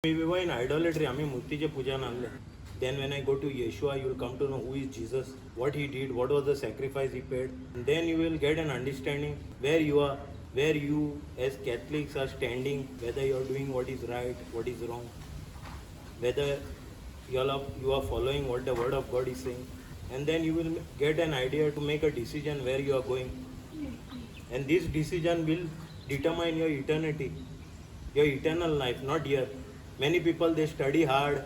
We were in idolatry. आम्ही मूर्तीचे पूजन आणले. Then when I go to Yeshua, you will come to know who is Jesus, what he did, what was the sacrifice he paid. And then you will get an understanding where you are, where you as Catholics are standing, whether you are doing what is right, what is wrong, whether you are following what the word of God is saying. And then you will get an idea to make a decision where you are going. And this decision will determine your eternity, your eternal life, not here. Many people they study hard.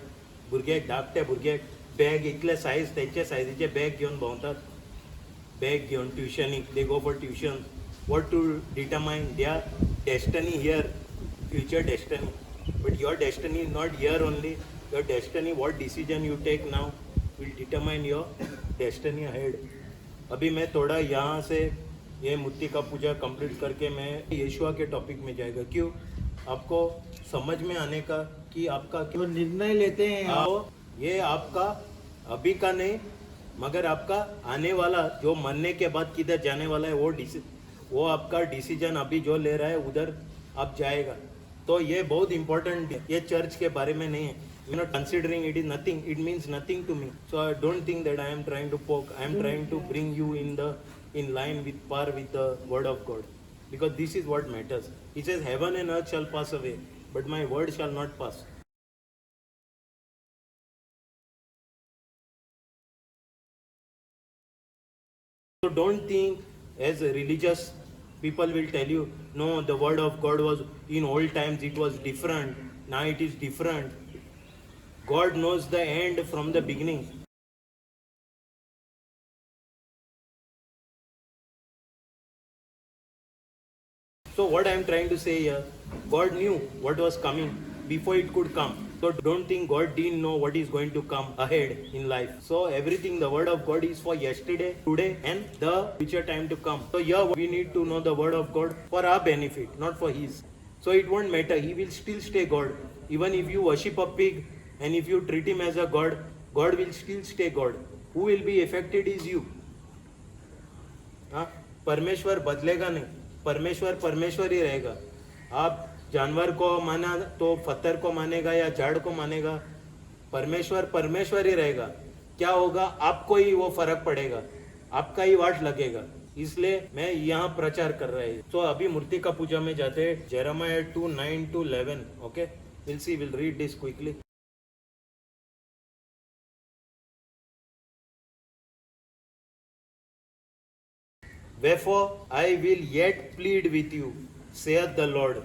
भुरग्याक धाकटे भुरग्याक bag इतले size तेचे सायजीचे bag घेवन भोंवतात, bag घेवन ट्युशनीक they go for tuition. What to determine their destiny here, future destiny. But your destiny is not here only. Your destiny, what decision you take now will determine your destiny ahead. अभी मैं थोड़ा यहाँ से ये मूर्ति का पूजा complete करके मैं यीशुआ के टॉपिक में जाएगा. क्यों? आपको समझ में आने का कि आपका जो निर्णय लेते हैं ये आपका अभी का नहीं, मगर आपका आने वाला जो मरने के बाद किधर जाने वाला है वो आपका डिसीजन अभी जो ले रहा है उधर आप जाएगा. तो ये बहुत इंपॉर्टेंट है. ये चर्च के बारे में नहीं है. You not considering it is nothing, it means nothing to me. So I don't think that I am trying to poke. I am trying to bring you in line with par with the word of God, because this is what matters. He says heaven and earth shall pass away, but my word shall not pass. So don't think as religious people will tell you, no, the word of God was in old times, it was different, now it is different. God knows the end from the beginning. So what I am trying to say here, God knew what was coming before it could come. So don't think God didn't know what is going to come ahead in life. So everything, the word of God is for yesterday, today and the future time to come. So here we need to know the word of God for our benefit, not for his. So it won't matter, he will still stay God. Even if you worship a pig and if you treat him as a God, God will still stay God. Who will be affected is you. हाँ, परमेश्वर बदलेगा नहीं. परमेश्वर परमेश्वर ही रहेगा. आप जानवर को माना तो पत्थर को मानेगा या झाड़ को मानेगा, परमेश्वर परमेश्वर ही रहेगा. क्या होगा, आपको ही वो फर्क पड़ेगा, आपका ही वाट लगेगा. इसलिए मैं यहाँ प्रचार कर रहा हूँ. तो अभी मूर्ति का पूजा में जाते हैं. Jeremiah 2:9-11. Okay, will see, will read this quickly. Wherefore I will yet plead with you, saith the Lord,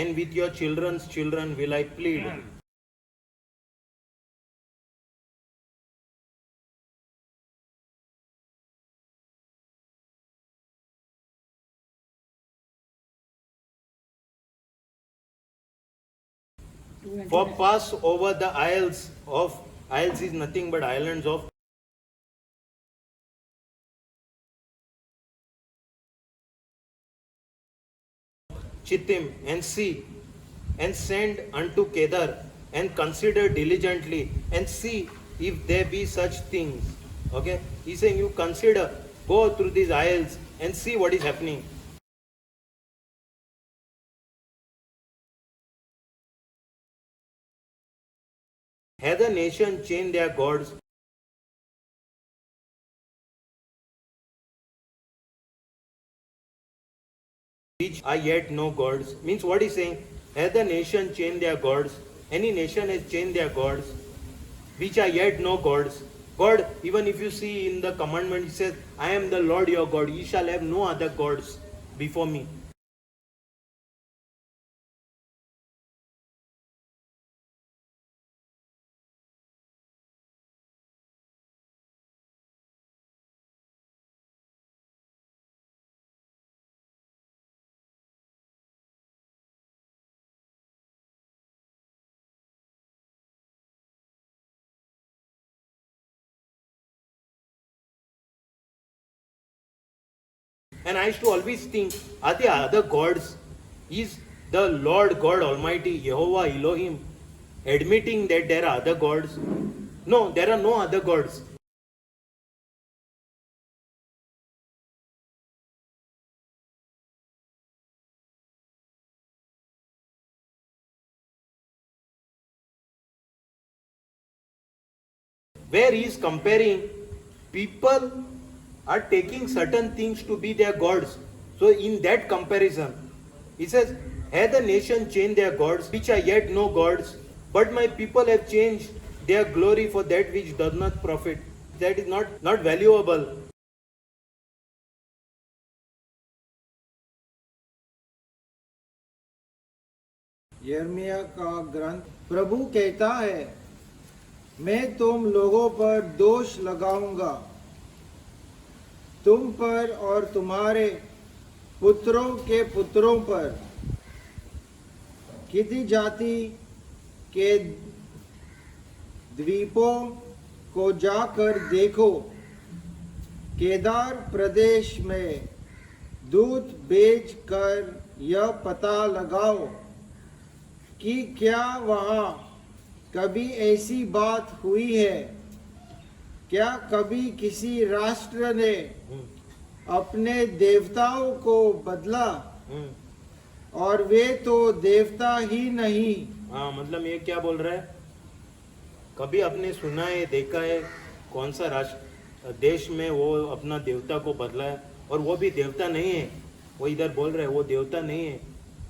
and with your children's children will I plead. For pass over the isles is nothing but islands of Chittim, and see, and send unto Kedar, and consider diligently, and see if there be such things. Okay, he's saying you consider, go through these isles and see what is happening. Had the nation changed their gods, which are yet no gods? Means what he's saying, had the nation changed their gods, any nation has changed their gods, which are yet no gods. God, even if you see in the commandment, he says, I am the Lord your God, ye shall have no other gods before me. And I used to always think, are there other gods? Is the Lord God Almighty, Jehovah Elohim, admitting that there are other gods? No, there are no other gods. where he is comparing people are taking certain things to be their gods. So in that comparison, he says, "Had the nation changed their gods, which are yet no gods, but my people have changed their glory for that which does not profit." That is not valuable. यिर्मयाह का ग्रंथ। प्रभु कहता है, मैं तुम लोगों पर दोष लगाऊंगा, तुम पर और तुम्हारे पुत्रों के पुत्रों पर। किसी जाति के द्वीपों को जाकर देखो, केदार प्रदेश में दूध बेच कर यह पता लगाओ कि क्या वहाँ कभी ऐसी बात हुई है, क्या कभी किसी राष्ट्र ने अपने देवताओं को बदला, और वे तो देवता ही नहीं। हाँ, मतलब ये क्या बोल रहा है? कभी आपने सुना है, देखा है कौन सा राष्ट्र देश में वो अपना देवता को बदला है? और वो भी देवता नहीं है। वो इधर बोल रहे हैं वो देवता नहीं है।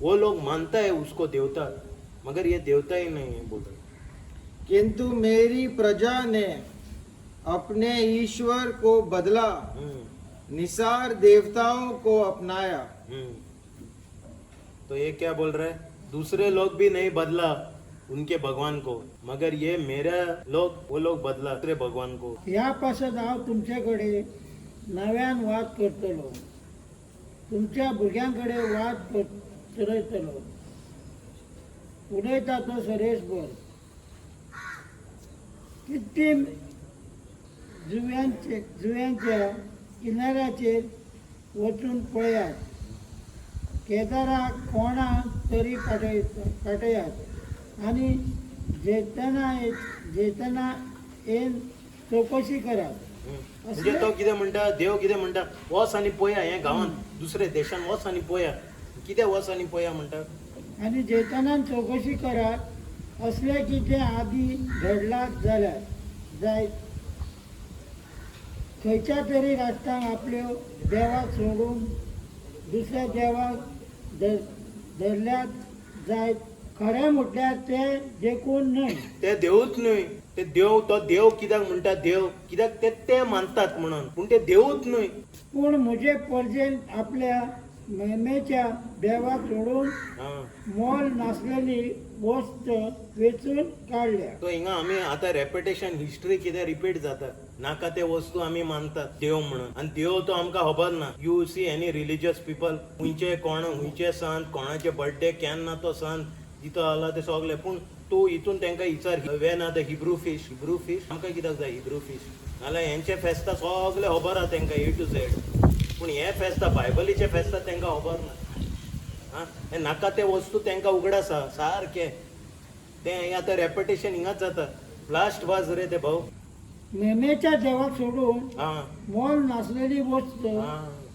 वो लोग मानता है उसको देवता, मगर ये देवता ही नहीं है बोल रहे। किंतु मेरी प्रजा ने अपने ईश्वर को बदला, निसार देवताओं को अपनाया। तो ये क्या बोल रहा है? दूसरे लोग भी नहीं बदला उनके भगवान को, मगर ये मेरा लोग, वो लोग बदला दूसरे भगवान को। या पासत हांव तुमच्याकडे नव्यान वाद करतलो, तुमच्या भुरग्यांकडे वाद चलयतलो, उडयता तो सरेसभर। किती जुव्यांच्या किनाऱ्याचेर वचून पळयात, केदाराक कोणा तरी पाठयात आणि जेतना येन चौकशी करात। म्हणजे तो कितें म्हणटा, देव कितें म्हणटा, वच आनी पळया हे गांवांत दुसरे देशान वच आनी पळया, कितें वच आनी पळया म्हणटा। आणि जेतानान चौकशी करात असले की ते आधी घडलात जाल्यार जाय खंयच्या तरी राष्ट्रांक आपल्यो देवाक सोडून दुसऱ्या देवाक धरल्यात जाय। खरें म्हटल्यार ते देखून न्हय, ते देवूच न्हय। ते देव, तो देव कित्याक म्हणटा देव, कित्याक ते मानतात म्हणून, पूण ते देवूच न्हय। पूण म्हजे परजेन आपल्या मेमेच्या देवाक सोडून मोल नासलेली वस्त वेचून काढल्या। तो हिंगा आमी आतां रेपिटेशन हिस्ट्री कितें रिपीट जाता, नाका ते वस्तू आमी मानतात देव म्हणून, आनी देव तो आमकां खबर ना। You see any religious people, हुंयचे संत, कोणाचे बर्थडे केन्ना तो संत जितो आला ते सगळे, पूण तूं हितून तांकां विचार, when are the Hebrew fish आमकां कित्याक जाय हिब्रू फिश? नाल्यार हेंचे फेस्तां सगळे खबर आहा तांकां A to Z, पूण हे फेस्तां बायबलीचे फेस्तां तांकां खबर ना। हे नाका ते वस्तू तांकां उगडास आहा सारके। ते आतां रेपिटेशन हिंगाच जाता। लास्ट वाज रे ते भाऊ, मेमेच्या देवाक सोडून मोल नासलेली वस्त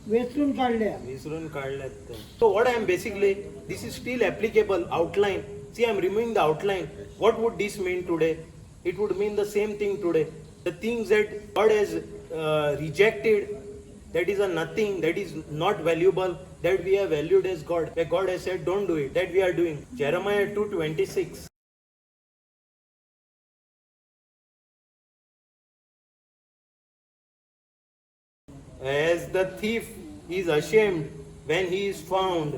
वेचून काढल्या, विसरून काढल्यात ते। So what I am basically, this is still applicable outline. See, I am removing the outline. What would this mean today? It would mean the same thing today. The things that God has rejected, that is a nothing, that is not valuable, that we have valued as God. That God has said, don't do it. That we are doing. Jeremiah 2:26. As the thief is ashamed when he is found,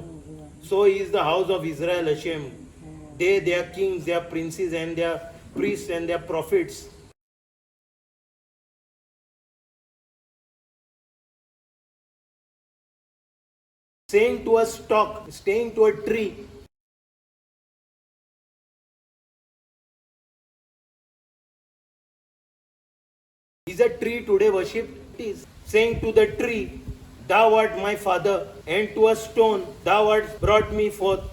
so is the house of Israel ashamed. They, their kings, their princes, and their priests, and their prophets. Saying to a stalk, staying to a tree, is a tree today worshipped? It is. Saying to the tree, thou art my father, and to a stone, thou art brought me forth.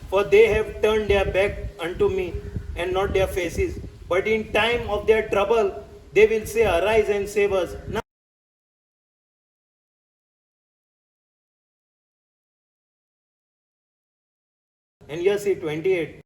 For they have turned their back unto me, and not their faces. But in time of their trouble, they will say, arise and save us. Now And here see 28.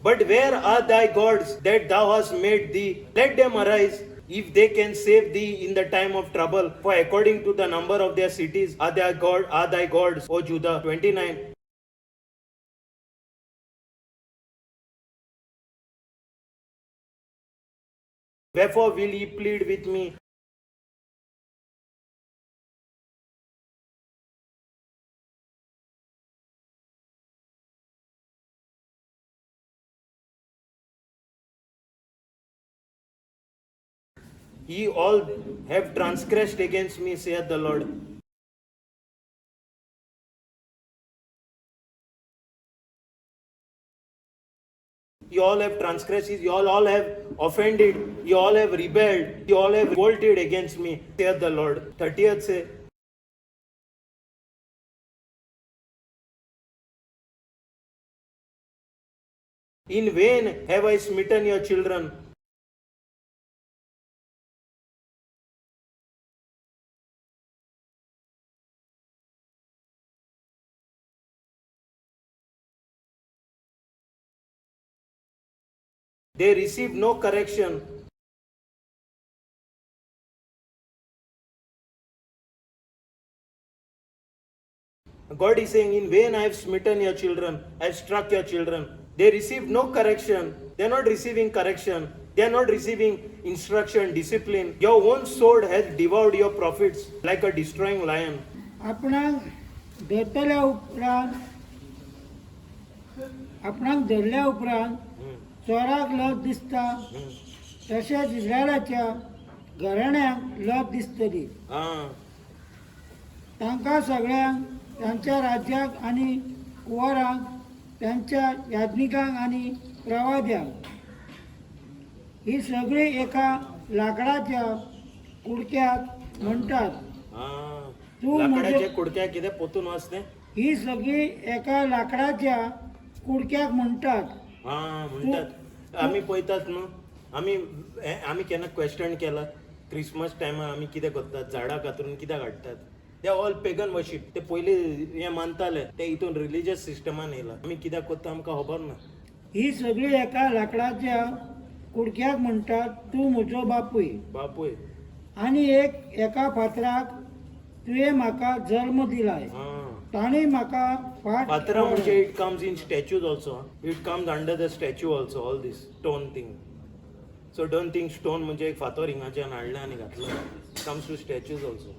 But where are thy gods that thou hast made thee? Let them arise, if they can save thee in the time of trouble. For according to the number of their cities are thy gods, O Judah. 29. Wherefore will ye plead with me? Ye all have transgressed against me, saith the Lord. You all have transgressed, you all have offended, you all have rebelled, you all have revolted against me, saith the Lord. 30th say, in vain have I smitten your children. They receive no correction. God is saying, in vain I have smitten your children, I have struck your children. They receive no correction. They are not receiving correction. They are not receiving instruction, discipline. Your own sword has devoured your prophets like a destroying lion. आपणाक धरतल्या उपरांत आपणाक धरल्या उपरांत चोराक लज दिसता तशेंच इस्रायलाच्या घराण्यांक लज दिसतली. तांकां सगळ्यांक तांच्या राज्याक आनी कुंवरांक त्यांच्या याज्ञिकांक आनी प्रवाद्यांक ही सगळी एका लाकडाच्या कुडक्यात म्हणटात. लाकडाच्या कुडक्याक कितें पोतून वाचते? ही सगळी एका लाकडाच्या कुडक्याक म्हणटात. म्हणटात. आमी पळयतात न्हू, आमी केन्ना क्वेश्चन केला क्रिसमस टायमार आमी कितें करतात? झाडां कातरून कित्याक हाडटात? ते ऑल पेगन वर्शीप. ते पयलीं हें मानताले, ते हितून रिलिजियस सिस्टमान येयला. आमी कित्याक करता आमकां खबर ना. ही सगळी एका लाकडाच्या कुडक्याक म्हणटात तूं म्हजो बापूय. बापूय. आनी एका फातराक तुवें म्हाका जल्म दिलाय. ताणें म्हाका फातरां म्हणजे it comes in statues also. It comes under the statue also, all these stone thing. So don't think stone म्हणजे एक फातर हिंगाच्यान हाडलें आनी घातलो. Comes to statues also.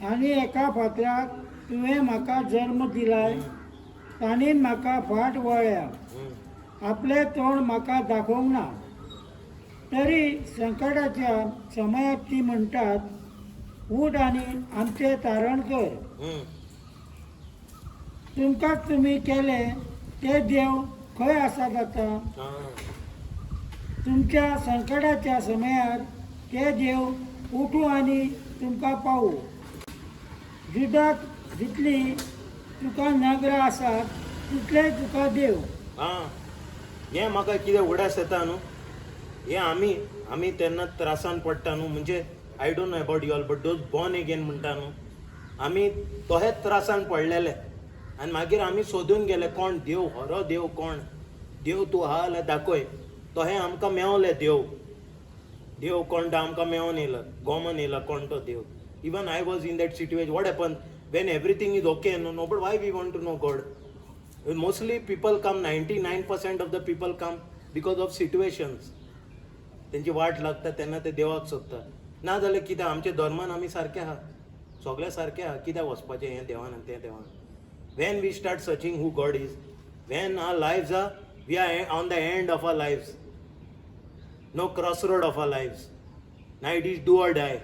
आनी एका फातराक तुवें म्हाका जल्म दिलाय. ताणें म्हाका फाट वळ्ळ्या. आपलें तोंड म्हाका दाखोवंक ना. तरी संकटाच्या समयात ती म्हणटात उठ आनी आमचें तारण कर. तुमकां तुमी केले ते देव खंय आसात आतां? तुमच्या संकटाच्या समयात ते देव उठू आनी तुमकां पावू. जुदाक जितली तुका नगरां आसात तितले तुका देव. हें म्हाका कितें उडास येता न्हू, हें आमी तेन्ना त्रासान पडटा न्हू. म्हणजे I don't know about you all, but those born again म्हणटा न्हू, आमी तोहेच त्रासान पडलेले. आनी मागीर आमी सोदून गेले कोण देव, खरो देव कोण? देव तूं आहा जाल्यार दाखय. तोहें आमकां मेवलें देव. देव कोण तो आमकां मेळोन येयला, गोमन येयला कोण तो देव. Even I was in that situation. What happened when everything is okay? No, but why we want to know God? Mostly people come, 99% of the people come because of situations. त्यांची वाट लागता तेन्ना ते देवाक सोदतात. ना जाल्यार कितें आमच्या धर्मान आमी सारके आहा, सगळे सारके आहा. कित्याक वचपाचें हें देवान आनी तें देवान? When we start searching who God is, when our lives are, we are on the end of our lives, no crossroad of our lives. Now it is do or die.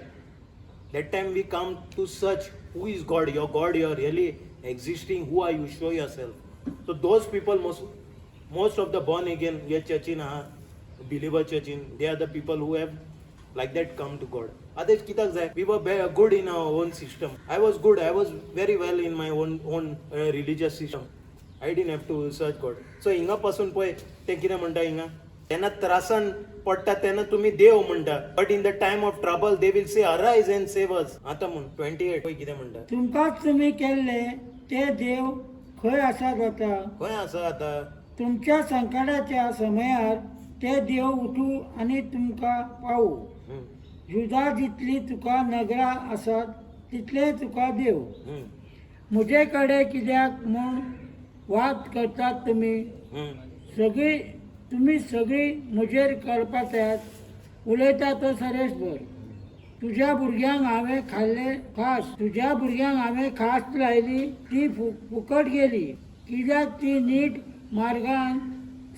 That time we come to search who is God. Your God, you are really existing. Who are you? Show yourself. So those people, most of the born again, we are church in believer church in, they are the people who have like that come to God. Others kitak zay, we were good in our own system. I was good. I was very well in my own religious system. I didn't have to search God. So inga pasun poy te कितें म्हणटा हिंगा त्यांना त्रासान पडटा तेन्ना तुम्ही देव म्हणटा, but in the time of trouble they will say arise and save us. आता म्हण 28 पळय कितें म्हणटा. तुमकांच तुम्ही केल्ले ते देव खंय आसात आता. खंय आसा आता. तुमच्या संकटाच्या समयार ते देव उठू आणि तुमकां पावू. हम्म, जुदा जितली तुका नगरां आसात तितले तुका देव. हम्म, म्हजे कडेन कित्याक म्हूण वाद करतात तुमी. हम्म. तुम्ही सगळी म्हजेर कळपातात. उलयता तो सरेसभर. तुझ्या भुरग्यांक हांवें खाल्ले खास. तुझ्या भुरग्यांक हांवें खास लायली ती फुकट गेली, कित्याक ती नीट मार्गान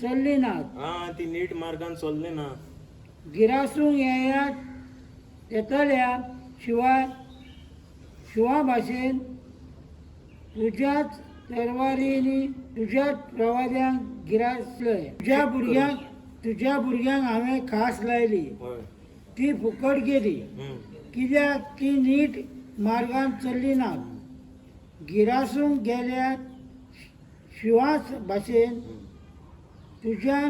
चल्ली नात. हा, ती नीट मार्गान चल्ली ना. गिरासूंक येतल्या शिवा भाशेन तुझ्याच तरवारीनी तुझ्याच प्रवाद्यांक गिरासले. तुझ्या भुरग्यांक हांवें खास लायली होय. ती फुकट गेली, हम्म, कित्याक ती नीट मार्गान चल्ली नात. गिरासूंक गेल्या शिवास भाशेन तुझ्या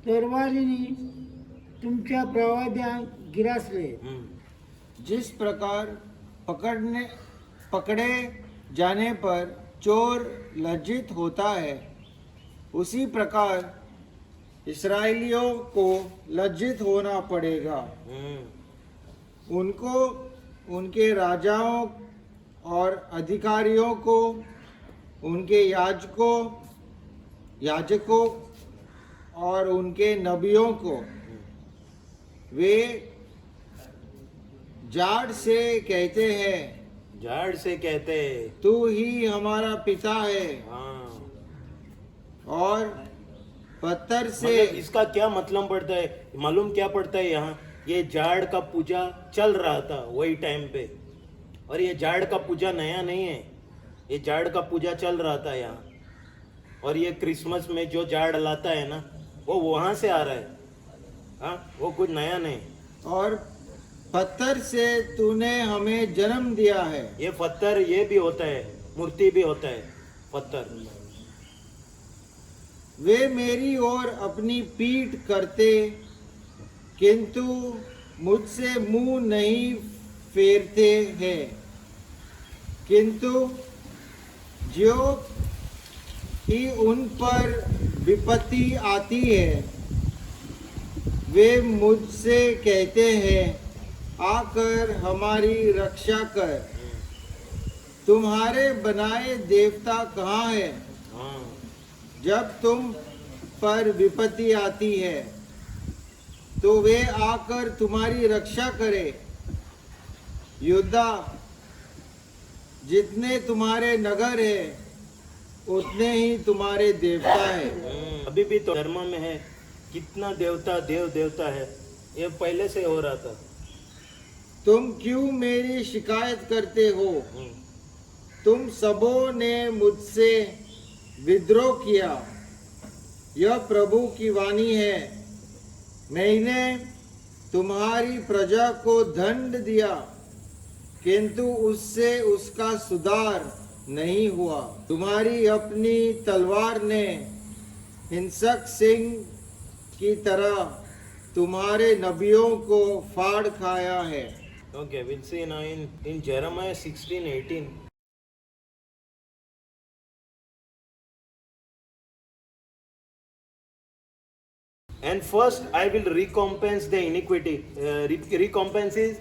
तरवारीनी तुमच्या प्रवाद्यांक गिरासले. हम्म. जिस प्रकार पकड़े जाने पर चोर लज्जित होता है, उसी प्रकार इस्राएलियों को लज्जित होना पड़ेगा. हम्म. उनको, उनके राजाओं और अधिकारियों को, उनके याजकों और उनके नबियों को. वे जाड़ से कहते हैं, झाड़ से कहते. तू ही हमारा पिता है, हाँ. और पत्थर से. मतलब इसका क्या मतलब पड़ता है, मालूम क्या पड़ता है यहाँ. ये झाड़ का पूजा चल रहा था वही टाइम पे, और ये झाड़ का पूजा नया नहीं है. ये झाड़ का पूजा चल रहा था यहाँ, और ये क्रिसमस में जो झाड़ लाता है ना, वो वहां से आ रहा है. हाँ, वो कुछ नया नहीं. और पत्थर से तूने हमें जन्म दिया है. ये पत्थर ये भी होता है, मूर्ति भी होता है पत्थर. वे मेरी ओर अपनी पीठ करते, किंतु मुझसे मुंह नहीं फेरते हैं. किंतु जो ही उन पर विपत्ति आती है, वे मुझसे कहते हैं, आकर हमारी रक्षा कर. तुम्हारे बनाए देवता कहाँ हैं? हाँ. जब तुम पर विपत्ति आती है तो वे आकर तुम्हारी रक्षा करे. योद्धा, जितने तुम्हारे नगर है उतने ही तुम्हारे देवता है. अभी भी तो धर्म में है कितना देवता है. ये पहले से हो रहा था. तुम क्यों मेरी शिकायत करते हो? हम्म. तुम सबों ने मुझसे विद्रोह किया. यह प्रभु की वाणी है. मैंने तुम्हारी प्रजा को दंड दिया, किंतु उससे उसका सुधार नहीं हुआ. तुम्हारी अपनी तलवार ने हिंसक सिंह की तरह तुम्हारे नबियों को फाड़ खाया है. Okay, we'll see now in Jeremiah 16:18. And first I will recompense the iniquity. Recompense is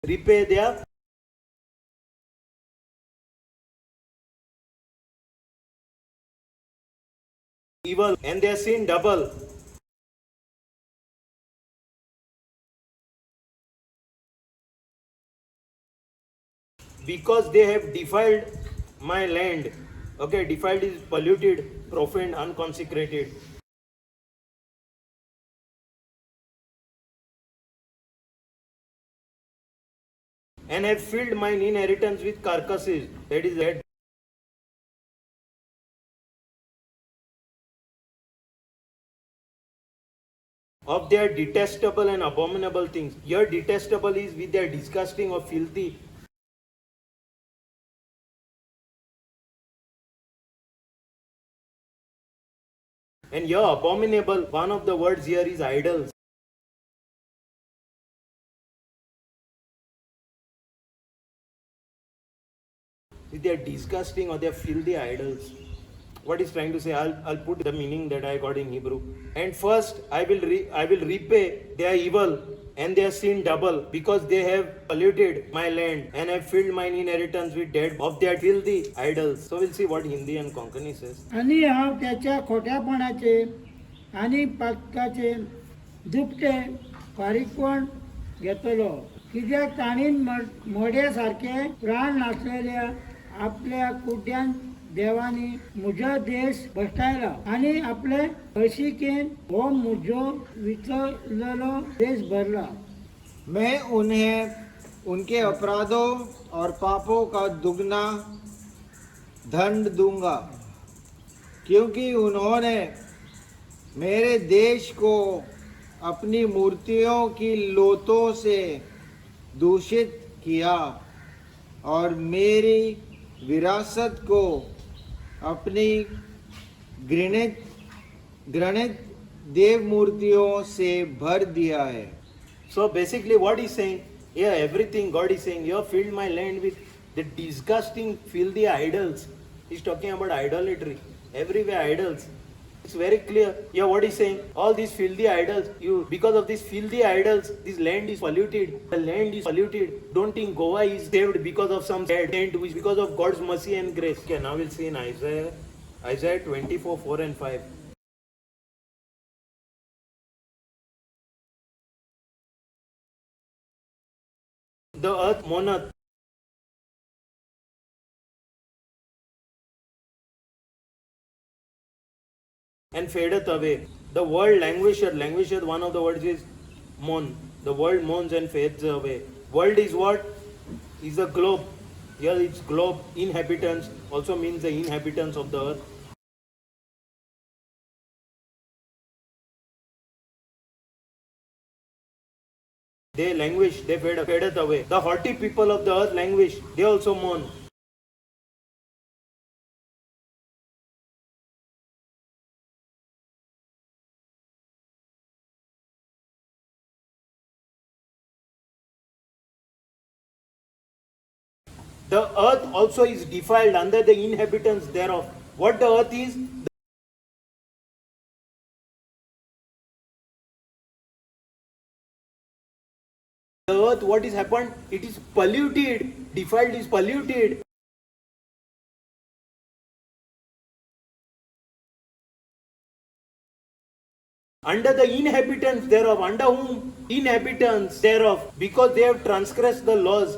repay their evil and their sin double. Because they have defiled my land. Okay, defiled is polluted, profaned, unconsecrated. And have filled mine inheritance with carcasses, that is dead. Of their detestable and abominable things. Here detestable is with their disgusting or filthy And here, abominable, one of the words here is idols. With their disgusting or their filthy idols. What he's trying to say, I'll put the meaning that I got in Hebrew. And first, I will repay their evil and their sin double, because they have polluted my land and have filled mine inheritance with dead of their filthy idols. So we'll see what Hindi and Konkani says. आणि हांव त्याच्या खोट्यापणाचे आनी पातकाचे दुपटे फारीकपण घेतलो, कित्याक ताणीन मोड्या सारखे प्राण नासलेल्या आपल्या कुड्यान देवानी म्हजो देश भश्टायला आणि आपले हळशिकेन हो म्हजो विचललेलो देश भरला. मैं उन्हें उनके अपराधों और पापों का दुगना दंड दूंगा, क्योंकि उन्होंने मेरे देश को अपनी मूर्तियों की लोथों से दूषित किया और मेरी विरासत को अपनी घृणित देव मूर्तियों से भर दिया है. So basically what he's saying, yeah, everything God is saying, you have filled my land with the disgusting, filthy idols. He's talking about idolatry. Everywhere idols. It's very clear. Yeah, what he's saying, all these filthy idols, because of these filthy idols, this land is polluted. The land is polluted. Don't think Goa is saved because of some saint, which because of God's mercy and grace. Okay, now we'll see in Isaiah 24, 4 and 5. The earth mourneth, and fadeth away. The world languisheth. Languisheth, one of the words is mourn. The world mourns and fades away. World is what? Is a globe. Here it's globe. Inhabitants also means the inhabitants of the earth. They languish, they fadeth away. The haughty people of the earth languish, they also mourn. The earth also is defiled under the inhabitants thereof. What the earth is? The earth, what is happened? It is polluted. Defiled is polluted. Under the inhabitants thereof. Under whom? Inhabitants thereof. Because they have transgressed the laws.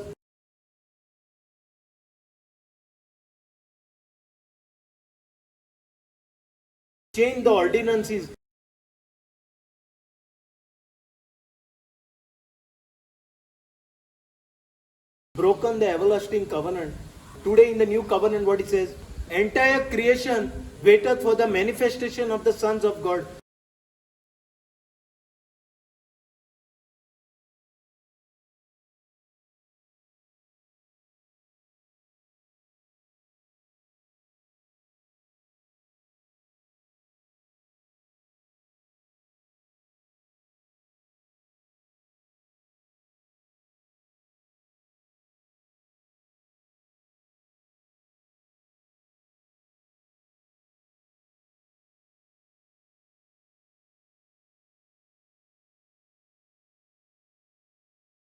Change the ordinances. Broken the everlasting covenant. Today in the new covenant, what it says? Entire creation waiteth for the manifestation of the sons of God.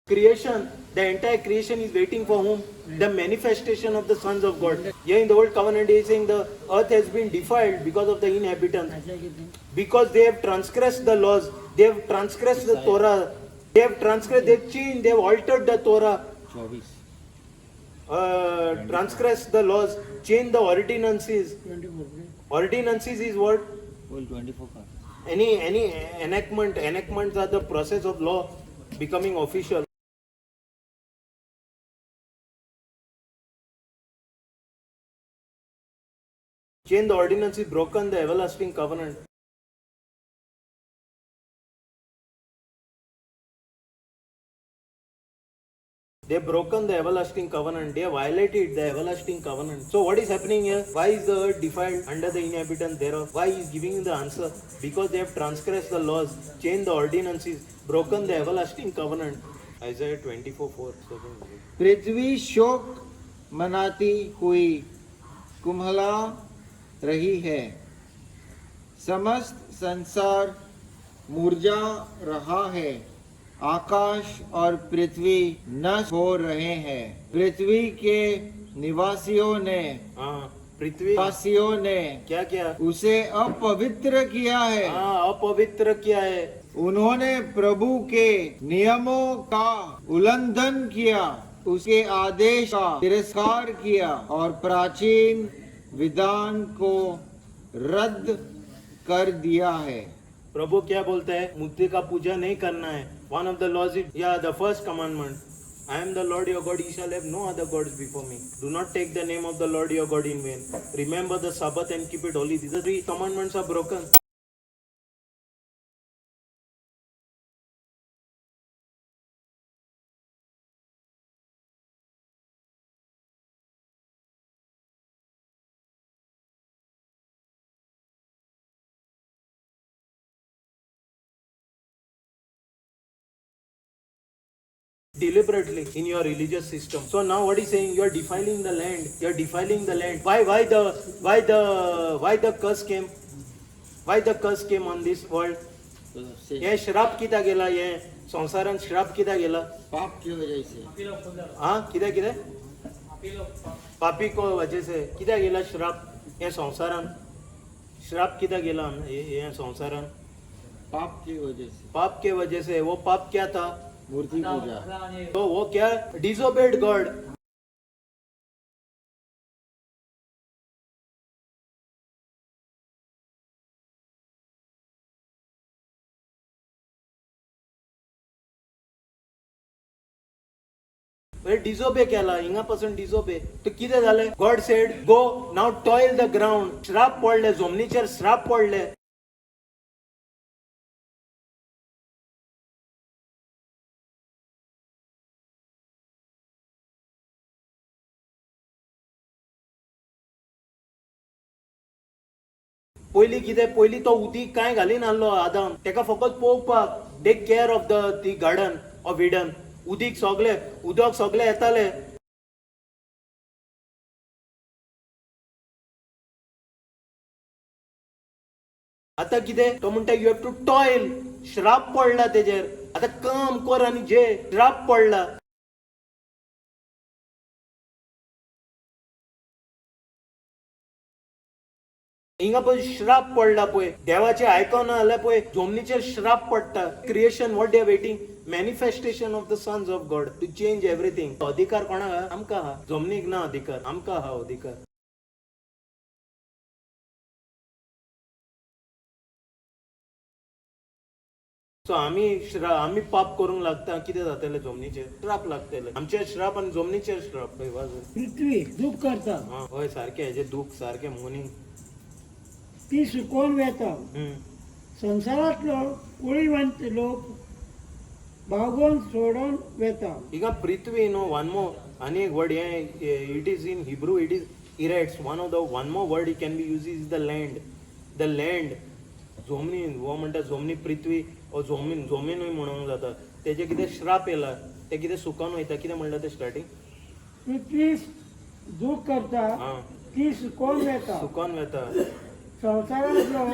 Creation, the entire creation is waiting for whom? The manifestation of the sons of God. Here in the old covenant he is saying the earth has been defiled because of the inhabitants. Because they have transgressed the laws, they have transgressed the Torah, they have transgressed, they have changed, they have altered the Torah. Transgressed the laws, changed the ordinances. Ordinances is what? Any enactment. Enactments are the process of law becoming official. Change the ordinance is broken the everlasting covenant. They broken the everlasting covenant. They violated the everlasting covenant. So what is happening here? Why is the earth defiled under the inhabitants thereof? Why he is giving the answer? Because they have transgressed the laws, changed the ordinances, broken the everlasting covenant. Isaiah 24:4. पृथ्वी शोक मनाती हुई कुम्हला रही है, समस्त संसार मुरझा रहा है, आकाश और पृथ्वी नष्ट हो रहे हैं। पृथ्वी के निवासियों ने हाँ, पृथ्वी वासियों ने क्या किया? उसे अपवित्र किया है। हाँ, अपवित्र किया है। उन्होंने प्रभु के नियमों का उल्लंघन किया, उसके आदेश का तिरस्कार किया और प्राचीन विधान को रद्द कर दिया है। प्रभु क्या बोलता है? मूर्ति का पूजा नहीं करना है। One of the laws is the first commandment, I am the Lord your God, ye shall have no other gods before me. Do not take the name of the Lord your God in vain. Remember the Sabbath and keep it holy. These 3 commandments are broken. Deliberately in your religious system. So now what he's saying, you are defiling the land. You are defiling the land. Why the curse came? Why the curse came on this world? ये श्राप किता गेला? ये संसारान श्राप किता गेला? पाप की वजह से। हाँ, किता किता? पापी को वजह से किता गेला श्राप? ये संसारान श्राप किता गेला? ये संसारान पाप की वजह से। पाप के वजह से। वो पाप क्या था? मूर्ति पूजा। तो वो क्या? Disobeyed God. डिसोबे केला, हिंगापासून डिसोबे तो कितें जालें? God said go now toil the ground. श्राप पडले, जमनीचेर श्राप पडले. पयली तो उदीक कांय घालीन आहलो आदम. तेका फकत पळोवपाक, take care of the garden of Eden. उदीक उदक सगळे येताले. आता कितें तो म्हणटा यू हॅव टू टॉयल. श्राप पडला तेजेर. आता काम कर आनी जे. श्राप पडला. हिंगा पण श्राप पडला पळय. देवाचे आयकना जाल्यार पळय जमनीचेर श्राप पडटा. Creation what they are waiting? Manifestation of the sons of God to change everything. अधिकार कोणाक हा? आमकां हा. जमनीक ना अधिकार, आमकां हा अधिकार. सो आम्ही पाप करूंक लागता. कितें जातलें? जमनीचेर श्राप लागतले. आमचे श्राप आनी जमनीचेर श्राप. पृथ्वी दूख करता. हय सारकें. हेजे दूख सारकें मोर्निंग ती सुकोवन वेता. संसारांतलो कुळीवंत लोक भागोवन सोडून वेता. हिंगा पृथ्वी नो वन मोर आनी एक word it is in Hebrew it is इरेट्स. One more word he can be use is the land. The land जमनी वो म्हणटा जमनी पृथ्वी ओ जमीनूय म्हणूंक जाता. तेजे कितें श्राप येला ते कितें सुकोवन वयता. कितें म्हणटा ते स्टार्टींग? पृथ्वी दूख करता. ती सुकोवन वेता. सुकोवन वेता. संसारांतलो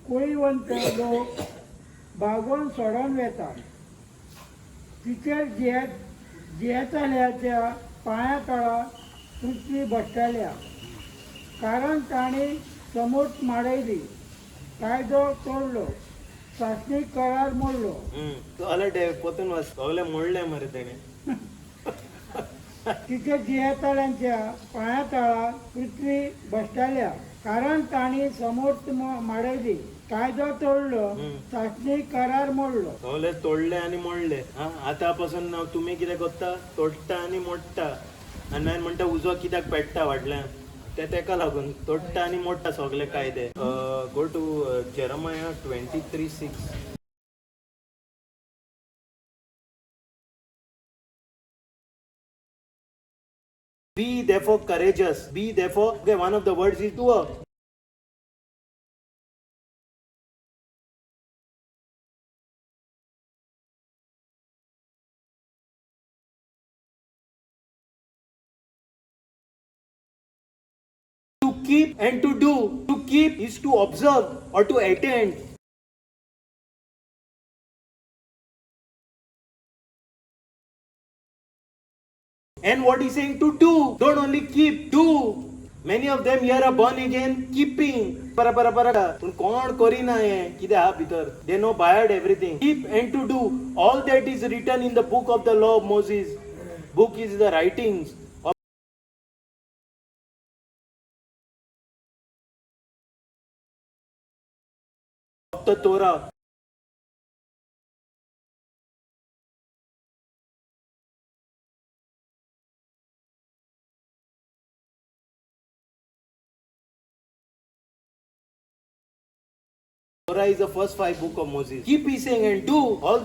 कुळीवंत लोक भागोवन सोडून वेता. तिचेर जियेताल्याच्या पांया तळा पृथ्वी बसताल्या. कारण तांणी समूट माडयली, कायदो तोडलो, शासनीक करार मोडलो. जाल्यार पोतून सगळे मोडले मरे तेणे. तिचे जियेताल्यांच्या पांया तळा पृथ्वी बसताल्या. कारण तांणी समूट माडयली, कायदो तोडलो, शासनीक करार मोडलो. सगळे तोडले आनी मोडले. आतां पासून तुमी कितें करता? तोडटा आनी मोडटा. आनी मागीर म्हणटा उजो कित्याक पेट्टा फाटल्यान. तेका लागून तोडटा आनी मोडटा सगळे कायदे. Go to Jeremiah 23:6. Be therefore courageous. Be therefore, okay, one of the words is doer. To keep and to do. To keep is to observe or to attend. And what he's saying to do. Don't only keep, do. Many of them here are born again keeping. पण कोण करिना हे कितें हा भितर. They know by heart everything. Keep and to do. All that is written in the book of the law of Moses. Book is the writings of the Torah. Torah is the first 5 book of Moses. Keep he saying and do all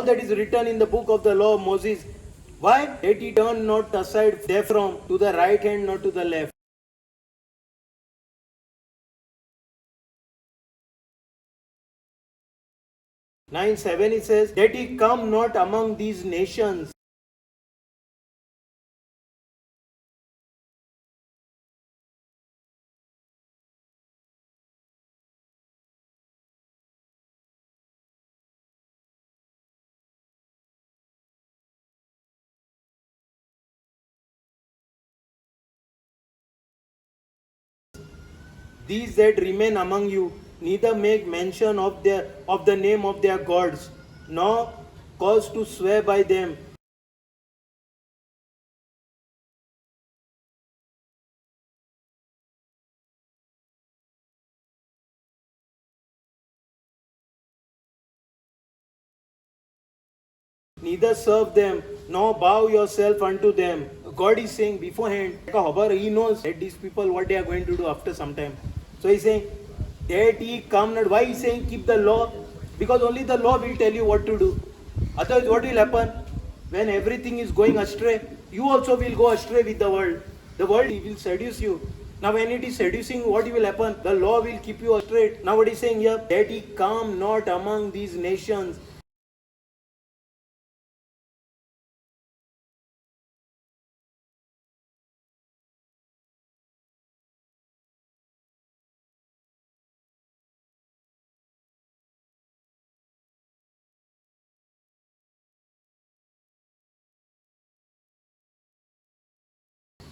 that is written in the book of the law of Moses. Why? That he turn not aside therefrom to the right hand, not to the left. Nine 7 it says that he come not among these nations. These that remain among you neither make mention of the name of their gods, nor cause to swear by them. Neither serve them, nor bow yourself unto them. God is saying beforehand, he knows that these people what they are going to do after some time. So he's saying that he come not. Why he's saying keep the law? Because only the law will tell you what to do. Otherwise, what will happen? When everything is going astray, you also will go astray with the world. The world will seduce you. Now when it is seducing, what will happen? The law will keep you astray. Now what he's saying here, that he come not among these nations.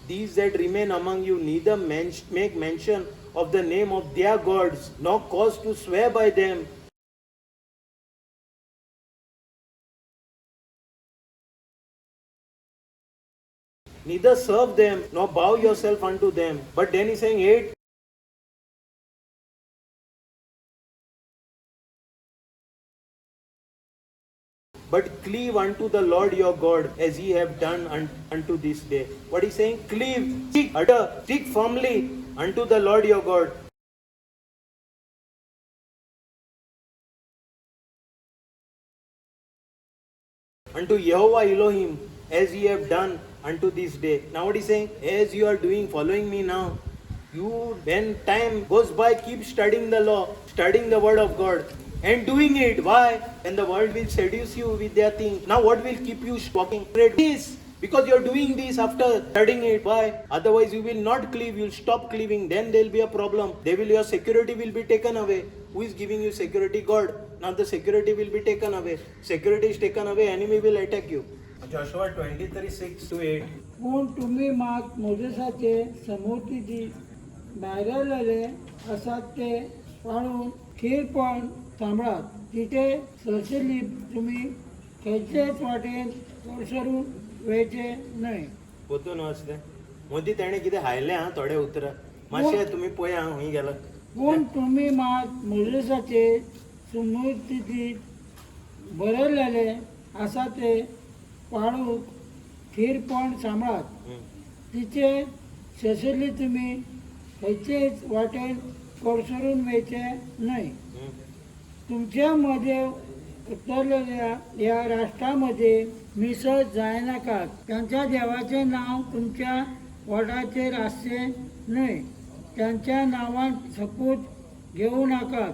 These that remain among you neither make mention of the name of their gods, nor cause to swear by them. Neither serve them, nor bow yourself unto them. But then he's saying 8. But cleave unto the Lord your God, as ye have done unto this day. What he's saying? Cleave, stick firmly unto the Lord your God. Unto Jehovah Elohim, as ye have done unto this day. Now what he's saying? As you are doing, following me now, you, when time goes by, keep studying the law, studying the word of God. And doing it. Why? And the world will seduce you with their things. Now what will keep you walking straight? This. Because you're doing this after studying it. Why? Otherwise you will not cleave. You'll stop cleaving. Then there'll be a problem. Your security will be taken away. Who is giving you security? God. Now the security will be taken away. Security is taken away. Enemy will attack you. Joshua 23:6-8. पूण तुम्ही मात मोजेसाचे समोरची बाहेरलेले असतात ते पाळून खीरपण सांभाळात. तिथे सरसेली तुम्ही खंयचेच वाटेन सरसरून वयचे न्हय. पोतून वाचले मोदी तेणे कितें हायले हा थोडे उतरां मातशें तुमी पळया हूंय गेला. पूण तुम्ही मात मोजेसाचे समोरची बरयलेले आसा ते पाळूक खीरपण सांभाळात. तिचे सरसेली तुम्ही खंयचेच वाटेन करसरून वयचे न्हय. तुमच्या मध्ये उतरलेल्या या राष्ट्रामध्ये मिसळ जाय नाकात. त्यांच्या देवाचे नाव तुमच्या ओठाचेर आसचे न्हय. त्यांच्या नांवान शपथ घेवं नाकात.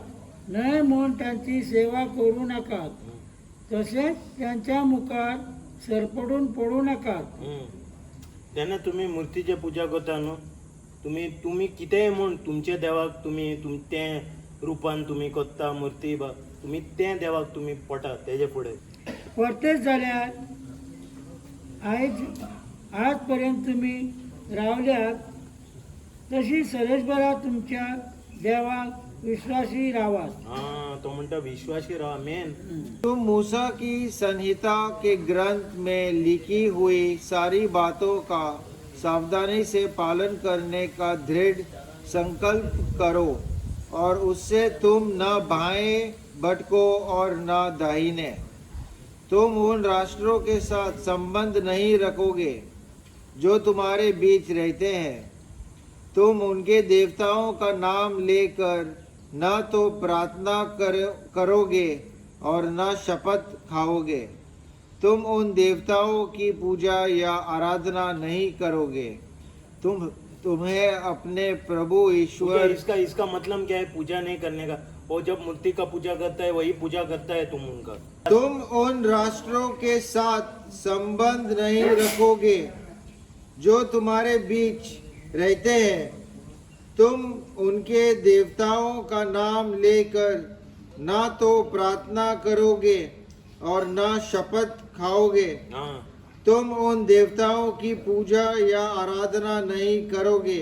न्हय म्हूण त्यांची सेवा करूं नाकात. तसेच त्यांच्या मुखार सरपडून पडूं नाकात. तेन्ना तुम्ही मुर्तीचे पूजा करता न्हू. तुम्ही कितेंय म्हूण तुमच्या देवाक तुमी तें रुपान तुमी कोत्ता मुर्ती तुम्ही तें देवाक तुमी पटा तेजे फुडें. परतेच जाल्यार आज पर्यंत तुम्ही रावल्यात तशी सरेसभरा तुमच्या देवाक विश्वासी रावात. तो म्हणटा विश्वासी राहा मेन. तुम मूसा की संहिता के ग्रंथ में लिखी हुई सारी बातों का सावधानी से पालन करने का दृढ़ संकल्प करो और उससे तुम न बाएं भटको और न दाहिने. तुम उन राष्ट्रों के साथ संबंध नहीं रखोगे जो तुम्हारे बीच रहते हैं. तुम उनके देवताओं का नाम लेकर न तो प्रार्थना करोगे और न शपथ खाओगे. तुम उन देवताओं की पूजा या आराधना नहीं करोगे. तुम्हें अपने प्रभु ईश्वर. इसका मतलब क्या है पूजा नहीं करने का? वो जब मूर्ति का पूजा करता है वही पूजा करता है तुम उनका. तुम उन राष्ट्रों के साथ संबंध नहीं रखोगे जो तुम्हारे बीच रहते हैं. तुम उनके देवताओं का नाम लेकर ना तो प्रार्थना करोगे और ना शपथ खाओगे. तुम उन देवताओं की पूजा या आराधना नहीं करोगे.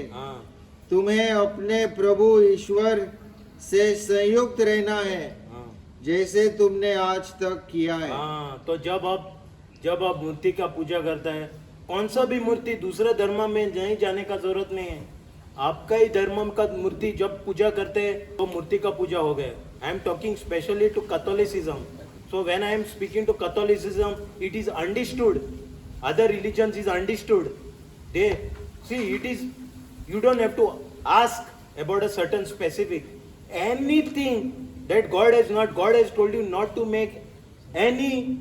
तुम्हें अपने प्रभु ईश्वर से संयुक्त रहना है जैसे तुमने आज तक किया है. तो जब आप मूर्ति का पूजा करता है, कौन सा भी मूर्ति दूसरे धर्म में नहीं जाने का जरूरत नहीं है. आपका ही धर्म का मूर्ति जब पूजा करते हैं तो मूर्ति का पूजा हो गया. I am talking specially to Catholicism. So when I am speaking to Catholicism, it is understood. Other religions is understood. They see it is. You don't have to ask about a certain specific anything that God has told you not to make any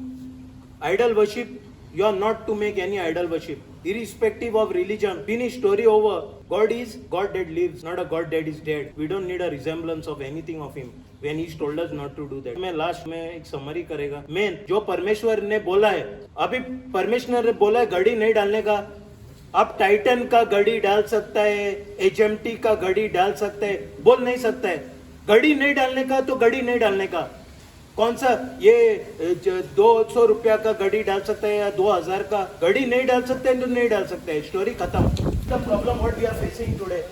idol worship. You are not to make any idol worship, irrespective of religion. Finish story over. God is God that lives, not a God that is dead. We don't need a resemblance of anything of Him. When He's told us not to do that. मैं last में एक summary करेगा. Main जो परमेश्वर ने बोला है, अभी परमेश्वर ने बोला है घड़ी नहीं डालने का. आप टाइटन का घड़ी डाल सकता है, HMT का घड़ी डाल सकता है, बोल नहीं सकता है. घड़ी नहीं डालने का तो घड़ी नहीं डालने का. कौन सा ये 200 रुपया का घड़ी डाल सकता है या 2000 का घड़ी नहीं डाल सकते हैं तो नहीं डाल सकते हैं. स्टोरी खत्म. The problem what we are facing today.